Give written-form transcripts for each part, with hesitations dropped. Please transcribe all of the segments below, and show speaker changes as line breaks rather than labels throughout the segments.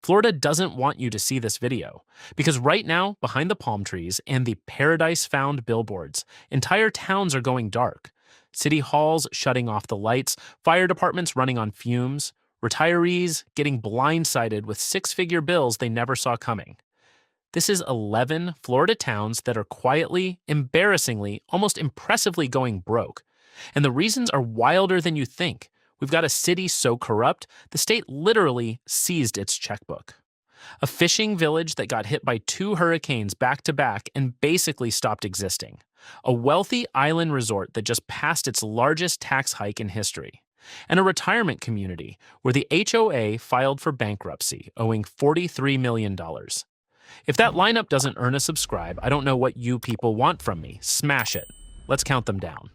Florida doesn't want you to see this video because right now, behind the palm trees and the Paradise Found billboards, entire towns are going dark. City halls shutting off the lights, fire departments running on fumes, retirees getting blindsided with six-figure bills they never saw coming. This is 11 Florida towns that are quietly, embarrassingly, almost impressively going broke. And the reasons are wilder than you think. We've got a city so corrupt, the state literally seized its checkbook. A fishing village that got hit by two hurricanes back to back and basically stopped existing. A wealthy island resort that just passed its largest tax hike in history. And a retirement community where the HOA filed for bankruptcy, owing $43 million. If that lineup doesn't earn a subscribe, I don't know what you people want from me. Smash it. Let's count them down.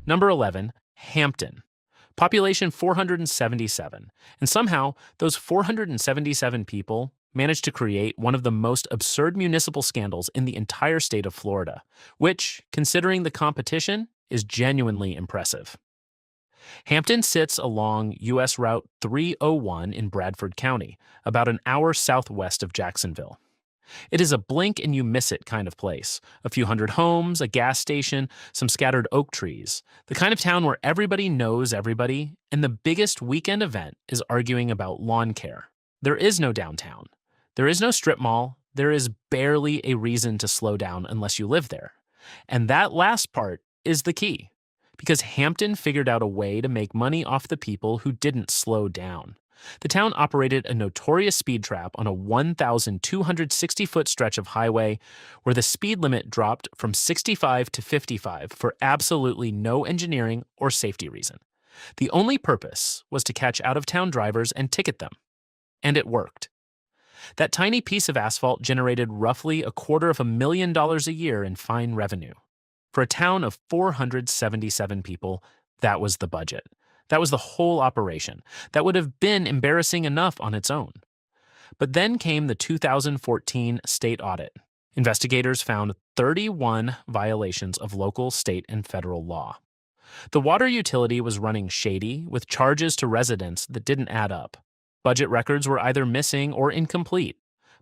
Number 11, Hampton. Population 477. And somehow, those 477 people managed to create one of the most absurd municipal scandals in the entire state of Florida, which, considering the competition, is genuinely impressive. Hampton sits along U.S. Route 301 in Bradford County, about an hour southwest of Jacksonville. It is a blink and you miss it kind of place. A few hundred homes, a gas station, some scattered oak trees. The kind of town where everybody knows everybody, and the biggest weekend event is arguing about lawn care. There is no downtown. There is no strip mall. There is barely a reason to slow down unless you live there. And that last part is the key. Because Hampton figured out a way to make money off the people who didn't slow down. The town operated a notorious speed trap on a 1,260-foot stretch of highway where the speed limit dropped from 65 to 55 for absolutely no engineering or safety reason. The only purpose was to catch out-of-town drivers and ticket them. And it worked. That tiny piece of asphalt generated roughly $250,000 a year in fine revenue. For a town of 477 people, that was the budget. That was the whole operation. That would have been embarrassing enough on its own. But then came the 2014 state audit. Investigators found 31 violations of local, state, and federal law. The water utility was running shady, with charges to residents that didn't add up. Budget records were either missing or incomplete.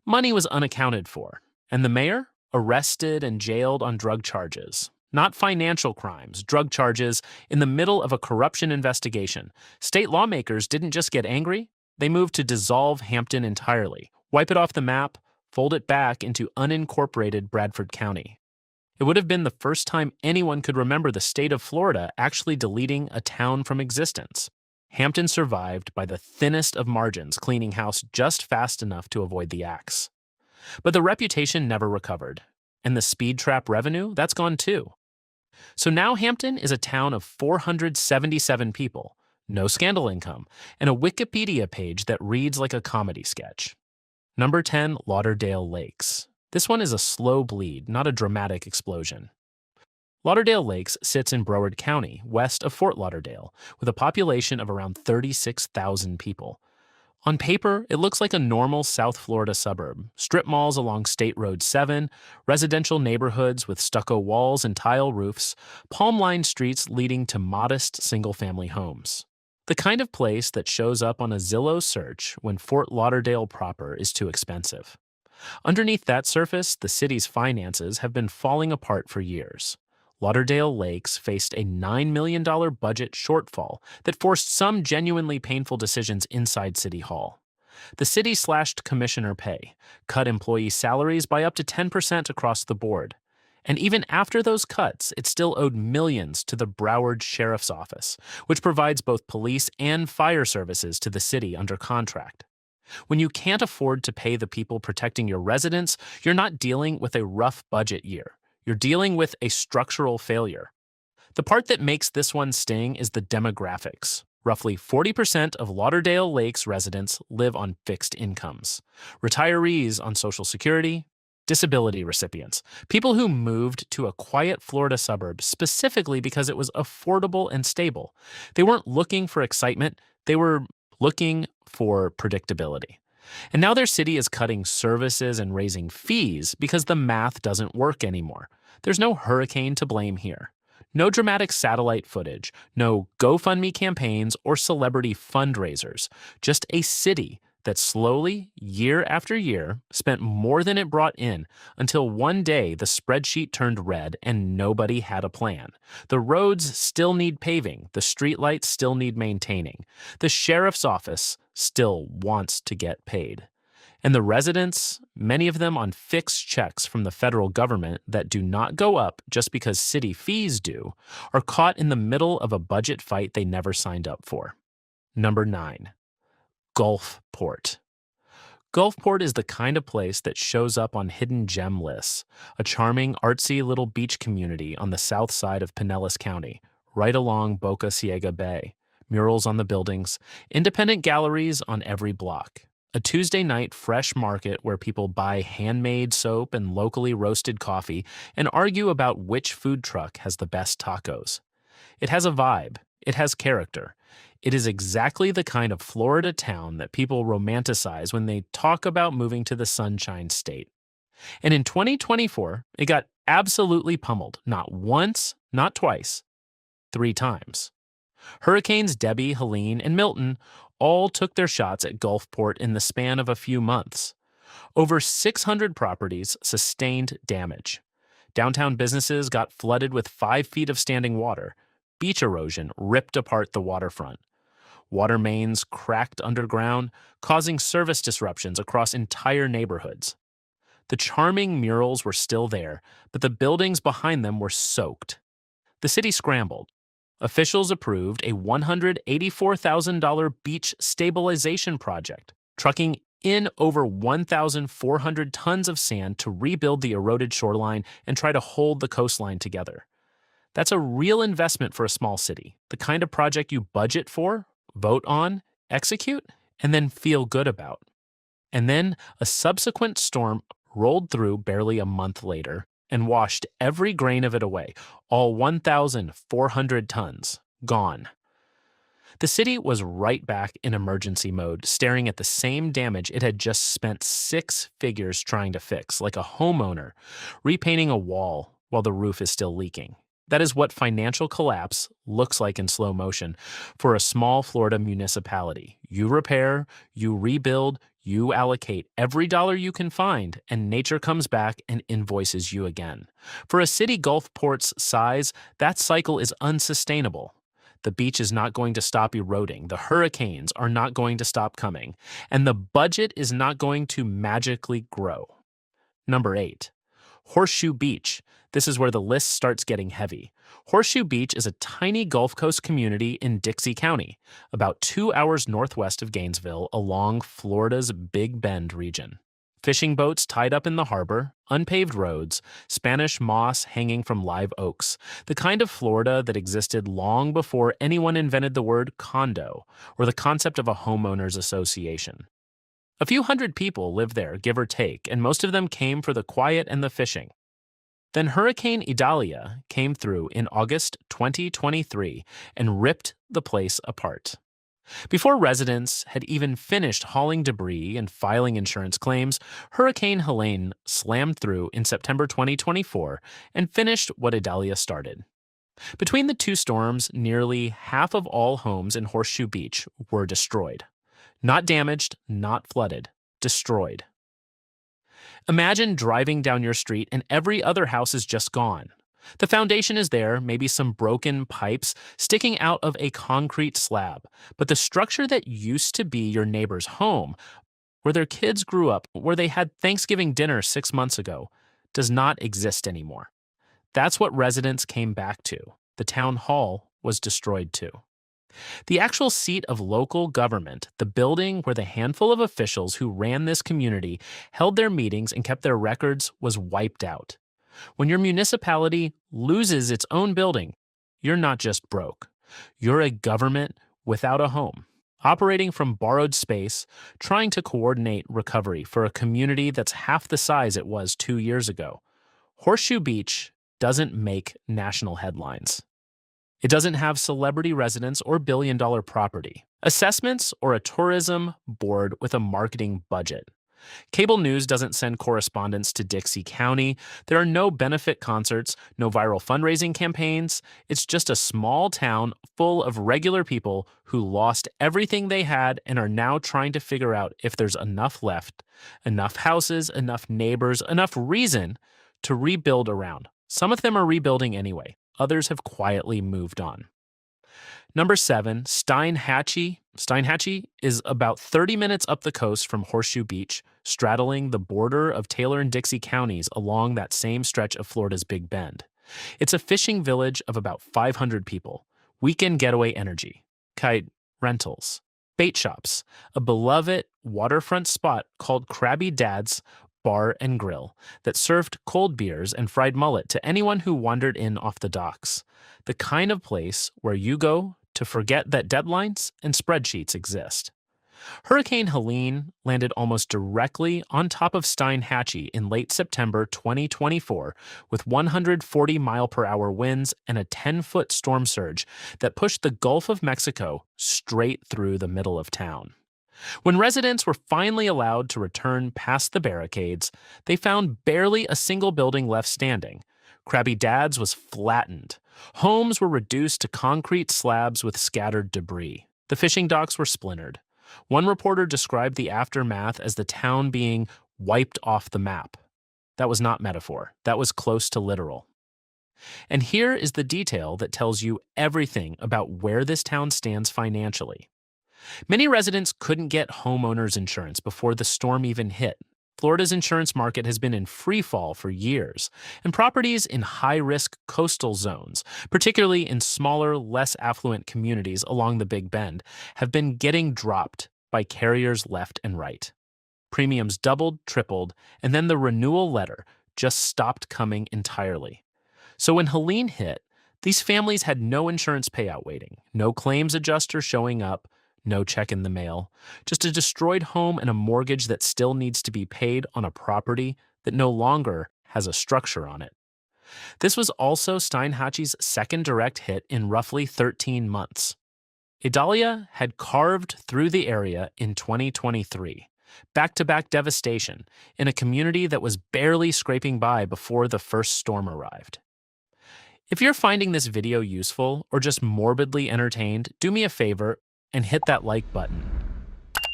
Money was unaccounted for. And the mayor? Arrested and jailed on drug charges. Not financial crimes, drug charges, in the middle of a corruption investigation. State lawmakers didn't just get angry, they moved to dissolve Hampton entirely, wipe it off the map, fold it back into unincorporated Bradford County. It would have been the first time anyone could remember the state of Florida actually deleting a town from existence. Hampton survived by the thinnest of margins, cleaning house just fast enough to avoid the axe. But the reputation never recovered, and the speed trap revenue, that's gone too. So now Hampton is a town of 477 people, no scandal income, and a Wikipedia page that reads like a comedy sketch. Number 10, Lauderdale Lakes. This one is a slow bleed, not a dramatic explosion. Lauderdale Lakes sits in Broward County, west of Fort Lauderdale, with a population of around 36,000 people. On paper, it looks like a normal South Florida suburb. Strip malls along State Road 7, residential neighborhoods with stucco walls and tile roofs, palm-lined streets leading to modest single-family homes. The kind of place that shows up on a Zillow search when Fort Lauderdale proper is too expensive. Underneath that surface, the city's finances have been falling apart for years. Lauderdale Lakes faced a $9 million budget shortfall that forced some genuinely painful decisions inside City Hall. The city slashed commissioner pay, cut employee salaries by up to 10% across the board. And even after those cuts, it still owed millions to the Broward Sheriff's Office, which provides both police and fire services to the city under contract. When you can't afford to pay the people protecting your residents, you're not dealing with a rough budget year. You're dealing with a structural failure. The part that makes this one sting is the demographics. Roughly 40% of Lauderdale Lakes residents live on fixed incomes. Retirees on Social Security, disability recipients, people who moved to a quiet Florida suburb specifically because it was affordable and stable. They weren't looking for excitement, they were looking for predictability. And now their city is cutting services and raising fees because the math doesn't work anymore. There's no hurricane to blame here. No dramatic satellite footage, no GoFundMe campaigns or celebrity fundraisers, just a city that slowly, year after year, spent more than it brought in until one day the spreadsheet turned red and nobody had a plan. The roads still need paving, the streetlights still need maintaining, the sheriff's office still wants to get paid. And the residents, many of them on fixed checks from the federal government that do not go up just because city fees do, are caught in the middle of a budget fight they never signed up for. Number 9. Gulfport. Gulfport is the kind of place that shows up on hidden gem lists, a charming, artsy little beach community on the south side of Pinellas County, right along Boca Ciega Bay. Murals on the buildings, independent galleries on every block. A Tuesday night fresh market where people buy handmade soap and locally roasted coffee and argue about which food truck has the best tacos. It has a vibe. It has character. It is exactly the kind of Florida town that people romanticize when they talk about moving to the Sunshine State. And in 2024, it got absolutely pummeled, not once, not twice, 3 times. Hurricanes Debbie, Helene, and Milton all took their shots at Gulfport in the span of a few months. Over 600 properties sustained damage. Downtown businesses got flooded with 5 feet of standing water. Beach erosion ripped apart the waterfront. Water mains cracked underground, causing service disruptions across entire neighborhoods. The charming murals were still there, but the buildings behind them were soaked. The city scrambled. Officials approved a $184,000 beach stabilization project, trucking in over 1,400 tons of sand to rebuild the eroded shoreline and try to hold the coastline together. That's a real investment for a small city, the kind of project you budget for, vote on, execute, and then feel good about. And then a subsequent storm rolled through barely a month later and washed every grain of it away, all 1,400 tons, gone. The city was right back in emergency mode, staring at the same damage it had just spent 6 figures trying to fix, like a homeowner repainting a wall while the roof is still leaking. That is what financial collapse looks like in slow motion for a small Florida municipality. You repair, you rebuild, you allocate every dollar you can find, and nature comes back and invoices you again. For a city Gulfport's size, that cycle is unsustainable. The beach is not going to stop eroding, the hurricanes are not going to stop coming, and the budget is not going to magically grow. Number 8. Horseshoe Beach. This is where the list starts getting heavy. Horseshoe Beach is a tiny Gulf Coast community in Dixie County, about 2 hours northwest of Gainesville along Florida's Big Bend region. Fishing boats tied up in the harbor, unpaved roads, Spanish moss hanging from live oaks, the kind of Florida that existed long before anyone invented the word condo or the concept of a homeowners association. A few hundred people live there, give or take, and most of them came for the quiet and the fishing. Then Hurricane Idalia came through in August 2023 and ripped the place apart. Before residents had even finished hauling debris and filing insurance claims, Hurricane Helene slammed through in September 2024 and finished what Idalia started. Between the 2 storms, nearly half of all homes in Horseshoe Beach were destroyed. Not damaged, not flooded, destroyed. Imagine driving down your street and every other house is just gone. The foundation is there, maybe some broken pipes sticking out of a concrete slab, but the structure that used to be your neighbor's home, where their kids grew up, where they had Thanksgiving dinner 6 months ago, does not exist anymore. That's what residents came back to. The town hall was destroyed too. The actual seat of local government, the building where the handful of officials who ran this community held their meetings and kept their records, was wiped out. When your municipality loses its own building, you're not just broke. You're a government without a home, operating from borrowed space, trying to coordinate recovery for a community that's half the size it was 2 years ago. Horseshoe Beach doesn't make national headlines. It doesn't have celebrity residents or billion-dollar property, assessments, or a tourism board with a marketing budget. Cable news doesn't send correspondents to Dixie County. There are no benefit concerts, no viral fundraising campaigns. It's just a small town full of regular people who lost everything they had and are now trying to figure out if there's enough left, enough houses, enough neighbors, enough reason to rebuild around. Some of them are rebuilding anyway. Others have quietly moved on. Number 7, Steinhatchee. Steinhatchee is about 30 minutes up the coast from Horseshoe Beach, straddling the border of Taylor and Dixie counties along that same stretch of Florida's Big Bend. It's a fishing village of about 500 people, weekend getaway energy, kite rentals, bait shops, a beloved waterfront spot called Krabby Dad's Bar and Grill that served cold beers and fried mullet to anyone who wandered in off the docks. The kind of place where you go to forget that deadlines and spreadsheets exist. Hurricane Helene landed almost directly on top of Steinhatchee in late September 2024 with 140-mile-per-hour winds and a 10-foot storm surge that pushed the Gulf of Mexico straight through the middle of town. When residents were finally allowed to return past the barricades, they found barely a single building left standing. Krabby Dad's was flattened. Homes were reduced to concrete slabs with scattered debris. The fishing docks were splintered. One reporter described the aftermath as the town being wiped off the map. That was not metaphor. That was close to literal. And here is the detail that tells you everything about where this town stands financially. Many residents couldn't get homeowners insurance before the storm even hit. Florida's insurance market has been in free fall for years, and properties in high-risk coastal zones, particularly in smaller, less affluent communities along the Big Bend, have been getting dropped by carriers left and right. Premiums doubled, tripled, and then the renewal letter just stopped coming entirely. So when Helene hit, these families had no insurance payout waiting, no claims adjuster showing up, no check in the mail, just a destroyed home and a mortgage that still needs to be paid on a property that no longer has a structure on it. This was also Steinhatchee's second direct hit in roughly 13 months. Idalia had carved through the area in 2023, back-to-back devastation in a community that was barely scraping by before the first storm arrived. If you're finding this video useful or just morbidly entertained, do me a favor and hit that like button.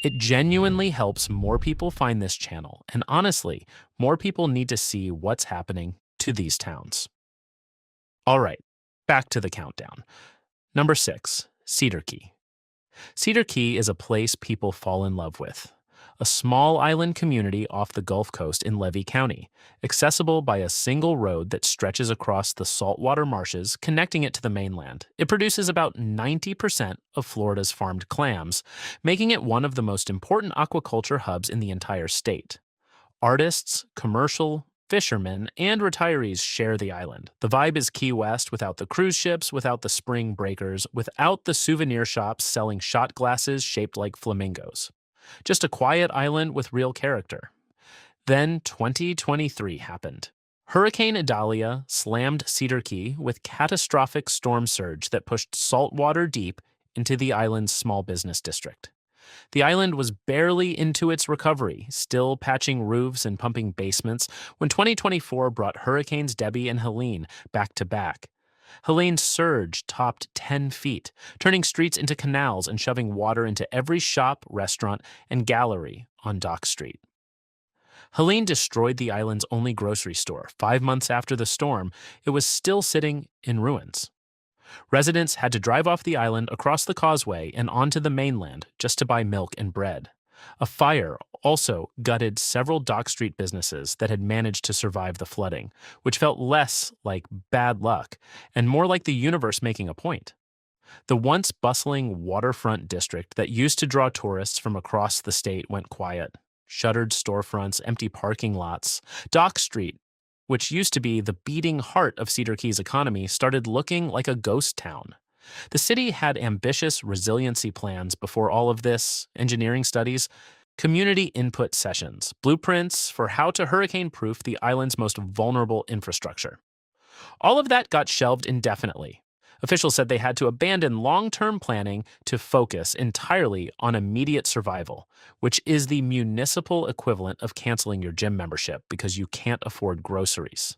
It genuinely helps more people find this channel, and honestly, more people need to see what's happening to these towns. All right, back to the countdown. Number 6, Cedar Key. Cedar Key is a place people fall in love with. A small island community off the Gulf Coast in Levy County, accessible by a single road that stretches across the saltwater marshes connecting it to the mainland. It produces about 90% of Florida's farmed clams, making it one of the most important aquaculture hubs in the entire state. Artists, commercial, fishermen, and retirees share the island. The vibe is Key West without the cruise ships, without the spring breakers, without the souvenir shops selling shot glasses shaped like flamingos. Just a quiet island with real character. Then 2023 happened. Hurricane Idalia slammed Cedar Key with catastrophic storm surge that pushed saltwater deep into the island's small business district. The island was barely into its recovery, still patching roofs and pumping basements, when 2024 brought Hurricanes Debbie and Helene back to back. Helene's surge topped 10 feet, turning streets into canals and shoving water into every shop, restaurant, and gallery on Dock Street. Helene destroyed the island's only grocery store. 5 months after the storm, it was still sitting in ruins. Residents had to drive off the island across the causeway and onto the mainland just to buy milk and bread. A fire also gutted several Dock Street businesses that had managed to survive the flooding, which felt less like bad luck and more like the universe making a point. The once bustling waterfront district that used to draw tourists from across the state went quiet. Shuttered storefronts, empty parking lots. Dock Street, which used to be the beating heart of Cedar Key's economy, started looking like a ghost town. The city had ambitious resiliency plans before all of this, engineering studies, community input sessions, blueprints for how to hurricane-proof the island's most vulnerable infrastructure. All of that got shelved indefinitely. Officials said they had to abandon long term planning to focus entirely on immediate survival, which is the municipal equivalent of canceling your gym membership because you can't afford groceries.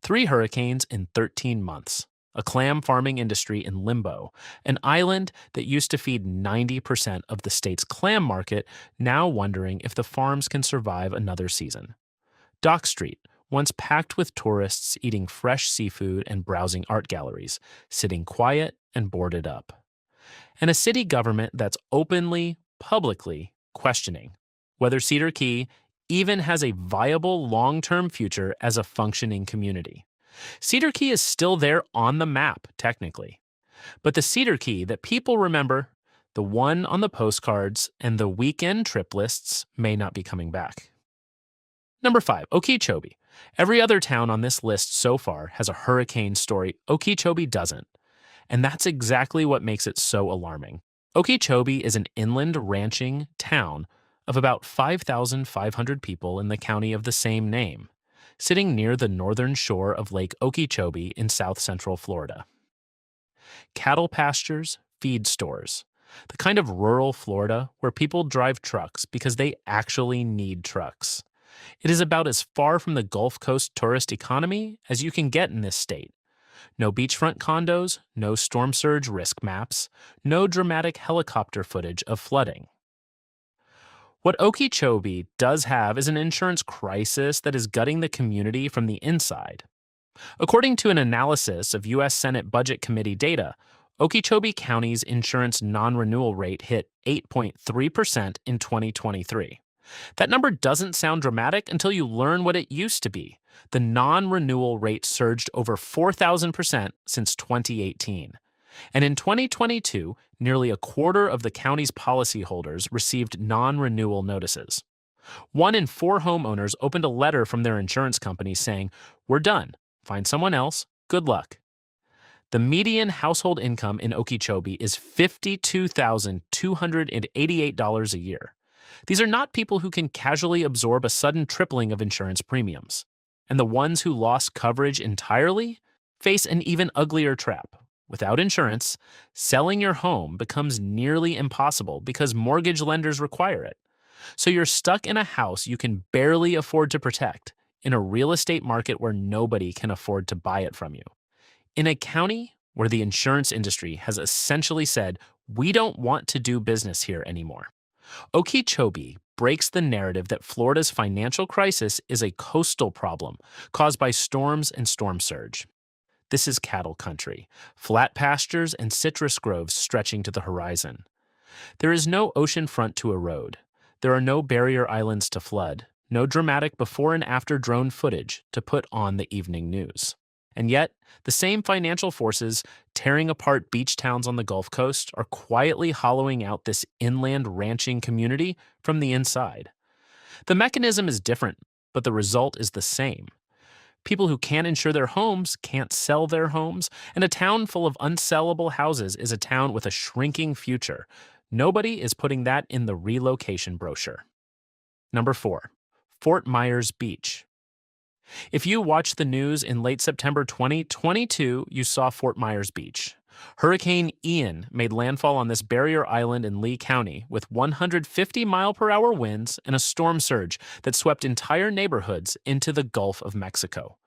3 hurricanes in 13 months, a clam farming industry in limbo, an island that used to feed 90% of the state's clam market now wondering if the farms can survive another season. Dock Street, once packed with tourists eating fresh seafood and browsing art galleries, sitting quiet and boarded up. And a city government that's openly, publicly questioning whether Cedar Key even has a viable long term future as a functioning community. Cedar Key is still there on the map, technically. But the Cedar Key that people remember, the one on the postcards and the weekend trip lists, may not be coming back. Number 5, Okeechobee. Every other town on this list so far has a hurricane story. Okeechobee doesn't. And that's exactly what makes it so alarming. Okeechobee is an inland ranching town of about 5,500 people in the county of the same name, sitting near the northern shore of Lake Okeechobee in south central Florida. Cattle pastures, feed stores, the kind of rural Florida where people drive trucks because they actually need trucks. It is about as far from the Gulf Coast tourist economy as you can get in this state. No beachfront condos, no storm surge risk maps, no dramatic helicopter footage of flooding. What Okeechobee does have is an insurance crisis that is gutting the community from the inside. According to an analysis of U.S. Senate Budget Committee data, Okeechobee County's insurance non-renewal rate hit 8.3% in 2023. That number doesn't sound dramatic until you learn what it used to be. The non-renewal rate surged over 4,000% since 2018. And in 2022, nearly a quarter of the county's policyholders received non-renewal notices. 1 in 4 homeowners opened a letter from their insurance company saying, "We're done. Find someone else. Good luck." The median household income in Okeechobee is $52,288 a year. These are not people who can casually absorb a sudden tripling of insurance premiums. And the ones who lost coverage entirely face an even uglier trap. Without insurance, selling your home becomes nearly impossible because mortgage lenders require it. So you're stuck in a house you can barely afford to protect, in a real estate market where nobody can afford to buy it from you. In a county where the insurance industry has essentially said, "We don't want to do business here anymore." Okeechobee breaks the narrative that Florida's financial crisis is a coastal problem caused by storms and storm surge. This is cattle country, flat pastures and citrus groves stretching to the horizon. There is no ocean front to erode. There are no barrier islands to flood, no dramatic before and after drone footage to put on the evening news. And yet, the same financial forces tearing apart beach towns on the Gulf Coast are quietly hollowing out this inland ranching community from the inside. The mechanism is different, but the result is the same. People who can't insure their homes can't sell their homes, and a town full of unsellable houses is a town with a shrinking future. Nobody is putting that in the relocation brochure. Number 4, Fort Myers Beach. If you watched the news in late September 2022, you saw Fort Myers Beach. Hurricane Ian made landfall on this barrier island in Lee County with 150-mile-per-hour winds and a storm surge that swept entire neighborhoods into the Gulf of Mexico.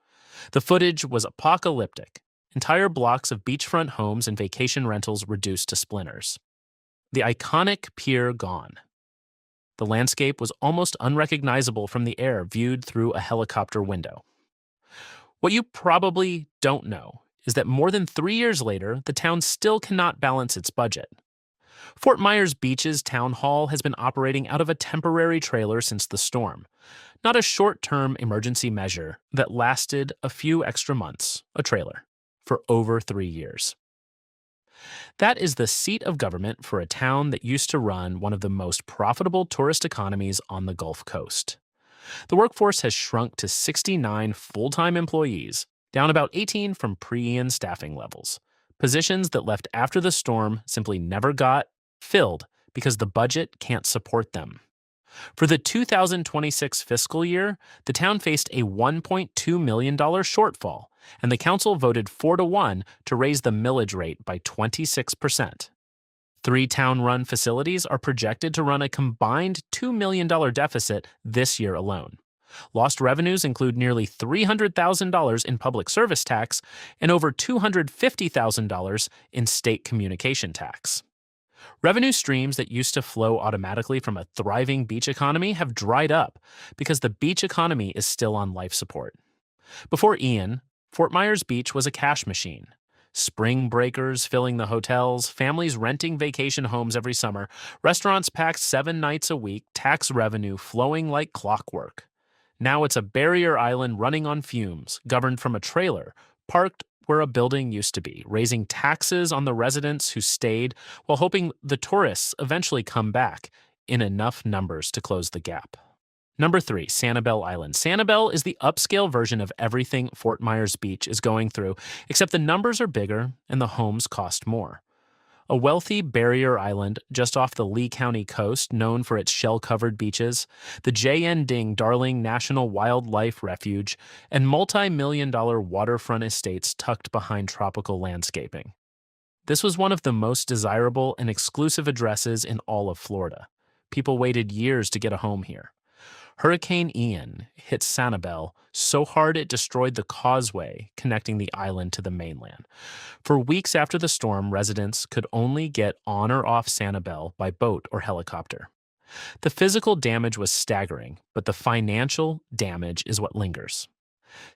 The footage was apocalyptic. Entire blocks of beachfront homes and vacation rentals reduced to splinters. The iconic pier gone. The landscape was almost unrecognizable from the air viewed through a helicopter window. What you probably don't know is that more than 3 years later, the town still cannot balance its budget. Fort Myers Beach's town hall has been operating out of a temporary trailer since the storm, not a short-term emergency measure that lasted a few extra months, a trailer, for over 3 years. That is the seat of government for a town that used to run one of the most profitable tourist economies on the Gulf Coast. The workforce has shrunk to 69 full-time employees, down about 18 from pre-Ian staffing levels. Positions that left after the storm simply never got filled because the budget can't support them. For the 2026 fiscal year, the town faced a $1.2 million shortfall, and the council voted 4-1 to raise the millage rate by 26%. Three town-run facilities are projected to run a combined $2 million deficit this year alone. Lost revenues include nearly $300,000 in public service tax and over $250,000 in state communication tax. Revenue streams that used to flow automatically from a thriving beach economy have dried up because the beach economy is still on life support. Before Ian, Fort Myers Beach was a cash machine. Spring breakers filling the hotels, families renting vacation homes every summer, restaurants packed 7 nights a week, tax revenue flowing like clockwork. Now it's a barrier island running on fumes, governed from a trailer, parked where a building used to be, raising taxes on the residents who stayed while hoping the tourists eventually come back in enough numbers to close the gap. Number 3, Sanibel Island. Sanibel is the upscale version of everything Fort Myers Beach is going through, except the numbers are bigger and the homes cost more. A wealthy barrier island just off the Lee County coast, known for its shell-covered beaches, the J.N. Ding Darling National Wildlife Refuge, and multi-million-dollar waterfront estates tucked behind tropical landscaping. This was one of the most desirable and exclusive addresses in all of Florida. People waited years to get a home here. Hurricane Ian hit Sanibel so hard it destroyed the causeway connecting the island to the mainland. For weeks after the storm, residents could only get on or off Sanibel by boat or helicopter. The physical damage was staggering, but the financial damage is what lingers.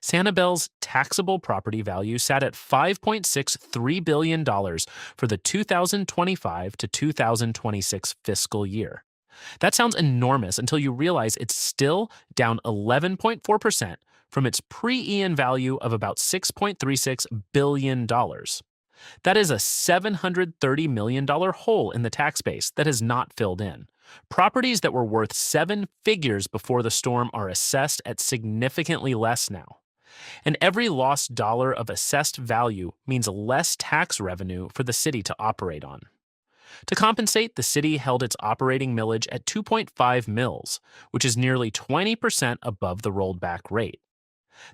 Sanibel's taxable property value sat at $5.63 billion for the 2025 to 2026 fiscal year. That sounds enormous until you realize it's still down 11.4% from its pre-Ian value of about $6.36 billion. That is a $730 million hole in the tax base that has not filled in. Properties that were worth 7 figures before the storm are assessed at significantly less now. And every lost dollar of assessed value means less tax revenue for the city to operate on. To compensate, the city held its operating millage at 2.5 mils, which is nearly 20% above the rolled back rate.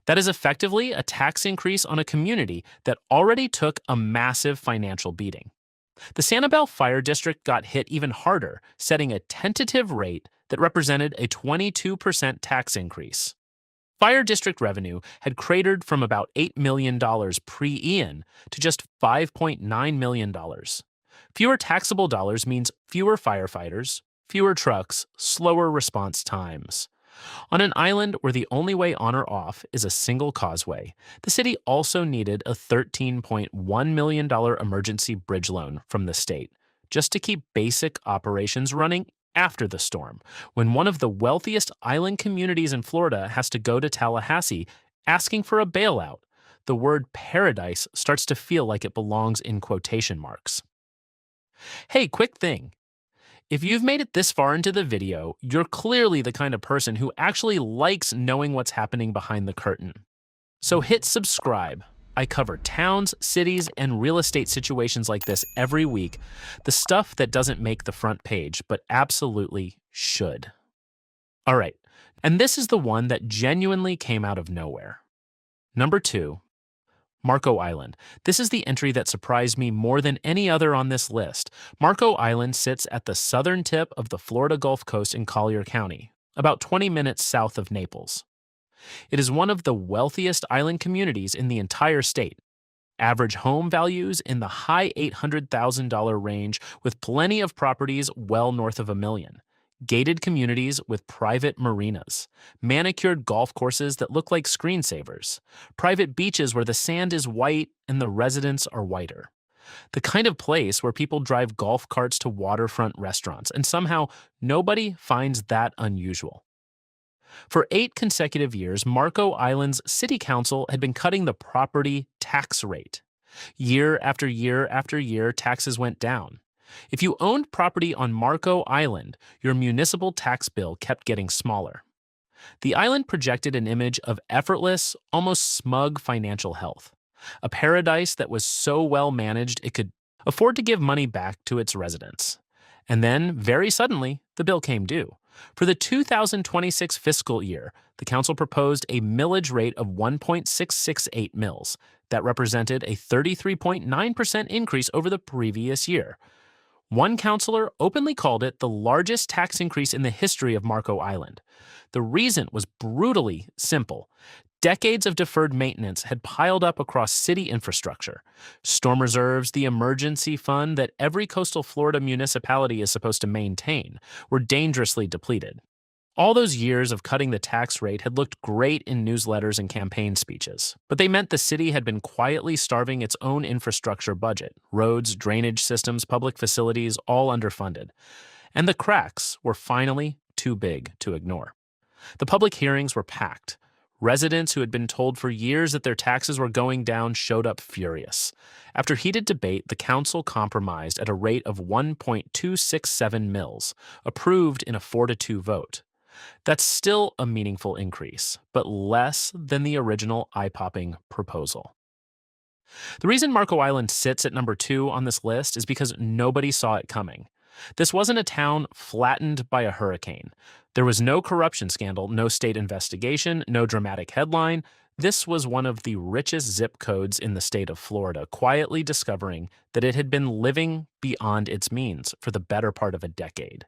That is effectively a tax increase on a community that already took a massive financial beating. The Sanibel Fire District got hit even harder, setting a tentative rate that represented a 22% tax increase. Fire district revenue had cratered from about $8 million pre-Ian to just $5.9 million. Fewer taxable dollars means fewer firefighters, fewer trucks, slower response times. On an island where the only way on or off is a single causeway, the city also needed a $13.1 million emergency bridge loan from the state, just to keep basic operations running after the storm, when one of the wealthiest island communities in Florida has to go to Tallahassee asking for a bailout. The word paradise starts to feel like it belongs in quotation marks. Hey, quick thing. If you've made it this far into the video, you're clearly the kind of person who actually likes knowing what's happening behind the curtain. So hit subscribe. I cover towns, cities, and real estate situations like this every week, the stuff that doesn't make the front page, but absolutely should. All right, and this is the one that genuinely came out of nowhere. Number 2. Marco Island. This is the entry that surprised me more than any other on this list. Marco Island sits at the southern tip of the Florida Gulf Coast in Collier County, about 20 minutes south of Naples. It is one of the wealthiest island communities in the entire state. Average home values in the high $800,000 range, with plenty of properties well north of $1 million. Gated communities with private marinas, manicured golf courses that look like screensavers, private beaches where the sand is white and the residents are whiter. The kind of place where people drive golf carts to waterfront restaurants, and somehow nobody finds that unusual. For 8 consecutive years, Marco Island's city council had been cutting the property tax rate. Year after year after year, taxes went down. If you owned property on Marco Island, your municipal tax bill kept getting smaller. The island projected an image of effortless, almost smug financial health, a paradise that was so well managed it could afford to give money back to its residents. And then, very suddenly, the bill came due. For the 2026 fiscal year, the council proposed a millage rate of 1.668 mils. That represented a 33.9% increase over the previous year. One councilor openly called it the largest tax increase in the history of Marco Island. The reason was brutally simple. Decades of deferred maintenance had piled up across city infrastructure. Storm reserves, the emergency fund that every coastal Florida municipality is supposed to maintain, were dangerously depleted. All those years of cutting the tax rate had looked great in newsletters and campaign speeches, but they meant the city had been quietly starving its own infrastructure budget: roads, drainage systems, public facilities, all underfunded. And the cracks were finally too big to ignore. The public hearings were packed. Residents who had been told for years that their taxes were going down showed up furious. After heated debate, the council compromised at a rate of 1.267 mils, approved in a 4-2 vote. That's still a meaningful increase, but less than the original eye-popping proposal. The reason Marco Island sits at number 2 on this list is because nobody saw it coming. This wasn't a town flattened by a hurricane. There was no corruption scandal, no state investigation, no dramatic headline. This was one of the richest zip codes in the state of Florida, quietly discovering that it had been living beyond its means for the better part of a decade.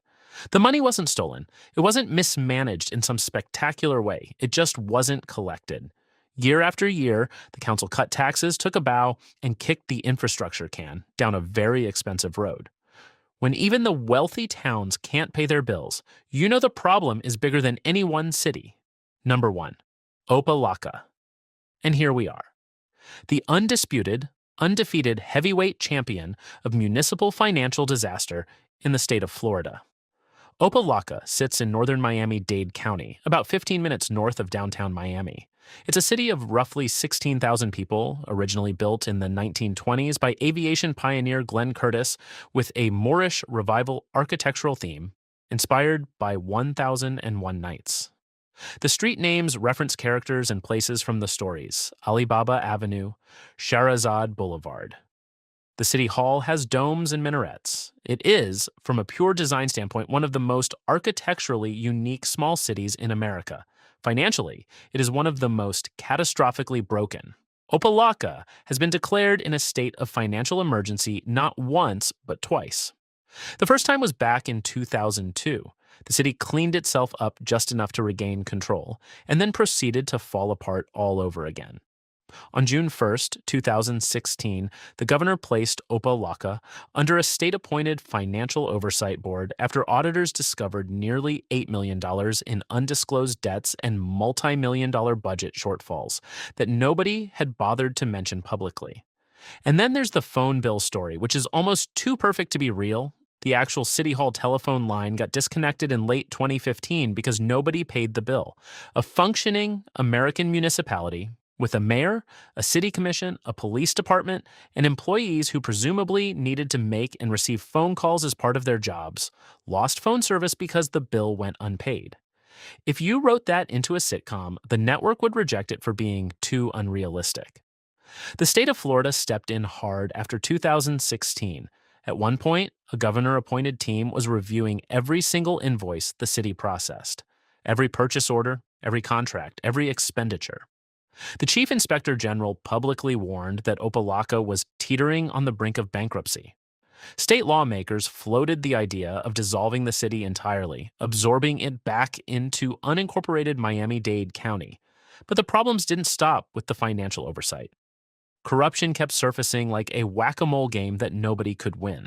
The money wasn't stolen. It wasn't mismanaged in some spectacular way. It just wasn't collected. Year after year, the council cut taxes, took a bow, and kicked the infrastructure can down a very expensive road. When even the wealthy towns can't pay their bills, you know the problem is bigger than any one city. Number 1, Opa-locka. And here we are. The undisputed, undefeated heavyweight champion of municipal financial disaster in the state of Florida. Opa-locka sits in northern Miami-Dade County, about 15 minutes north of downtown Miami. It's a city of roughly 16,000 people, originally built in the 1920s by aviation pioneer Glenn Curtis, with a Moorish revival architectural theme inspired by 1001 Nights. The street names reference characters and places from the stories: Alibaba Avenue, Shahrazad Boulevard. The city hall has domes and minarets. It is, from a pure design standpoint, one of the most architecturally unique small cities in America. Financially, it is one of the most catastrophically broken. Opa-locka has been declared in a state of financial emergency not once, but twice. The first time was back in 2002. The city cleaned itself up just enough to regain control, and then proceeded to fall apart all over again. On June 1st, 2016, the governor placed Opa-locka under a state-appointed financial oversight board after auditors discovered nearly $8 million in undisclosed debts and multi-million-dollar budget shortfalls that nobody had bothered to mention publicly. And then there's the phone bill story, which is almost too perfect to be real. The actual City Hall telephone line got disconnected in late 2015 because nobody paid the bill. A functioning American municipality with a mayor, a city commission, a police department, and employees who presumably needed to make and receive phone calls as part of their jobs, lost phone service because the bill went unpaid. If you wrote that into a sitcom, the network would reject it for being too unrealistic. The state of Florida stepped in hard after 2016. At one point, a governor-appointed team was reviewing every single invoice the city processed, every purchase order, every contract, every expenditure. The chief inspector general publicly warned that Opa-locka was teetering on the brink of bankruptcy. State lawmakers floated the idea of dissolving the city entirely, absorbing it back into unincorporated Miami-Dade County. But the problems didn't stop with the financial oversight. Corruption kept surfacing like a whack-a-mole game that nobody could win.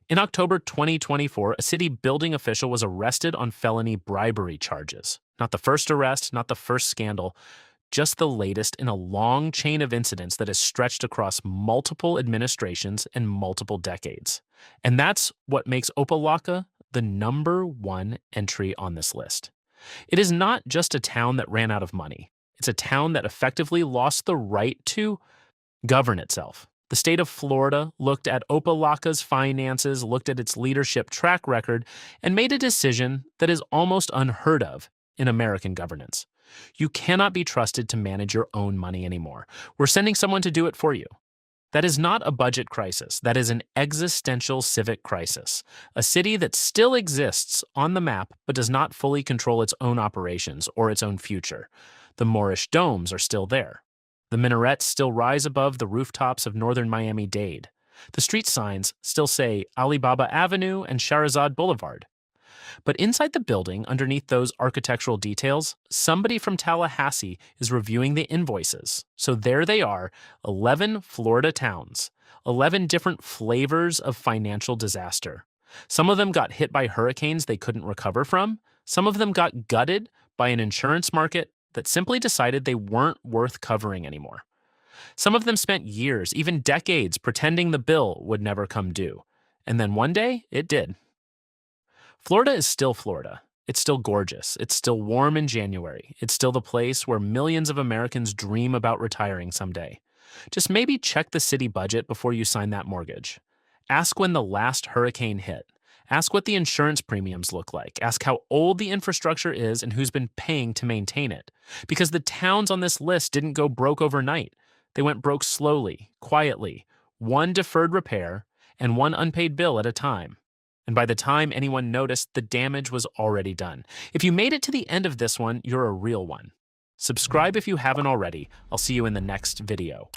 In October 2024, a city building official was arrested on felony bribery charges. Not the first arrest, not the first scandal, just the latest in a long chain of incidents that has stretched across multiple administrations and multiple decades. And that's what makes Opa-locka the number 1 entry on this list. It is not just a town that ran out of money. It's a town that effectively lost the right to govern itself. The state of Florida looked at Opa-locka's finances, looked at its leadership track record, and made a decision that is almost unheard of in American governance. You cannot be trusted to manage your own money anymore. We're sending someone to do it for you. That is not a budget crisis. That is an existential civic crisis. A city that still exists on the map but does not fully control its own operations or its own future. The Moorish domes are still there. The minarets still rise above the rooftops of northern Miami-Dade. The street signs still say Alibaba Avenue and Shahrazad Boulevard. But inside the building, underneath those architectural details, somebody from Tallahassee is reviewing the invoices. So there they are, 11 Florida towns, 11 different flavors of financial disaster. Some of them got hit by hurricanes they couldn't recover from. Some of them got gutted by an insurance market that simply decided they weren't worth covering anymore. Some of them spent years, even decades, pretending the bill would never come due. And then one day, it did. Florida is still Florida. It's still gorgeous. It's still warm in January. It's still the place where millions of Americans dream about retiring someday. Just maybe check the city budget before you sign that mortgage. Ask when the last hurricane hit. Ask what the insurance premiums look like. Ask how old the infrastructure is and who's been paying to maintain it. Because the towns on this list didn't go broke overnight. They went broke slowly, quietly, one deferred repair and one unpaid bill at a time. And by the time anyone noticed, the damage was already done. If you made it to the end of this one, you're a real one. Subscribe if you haven't already. I'll see you in the next video.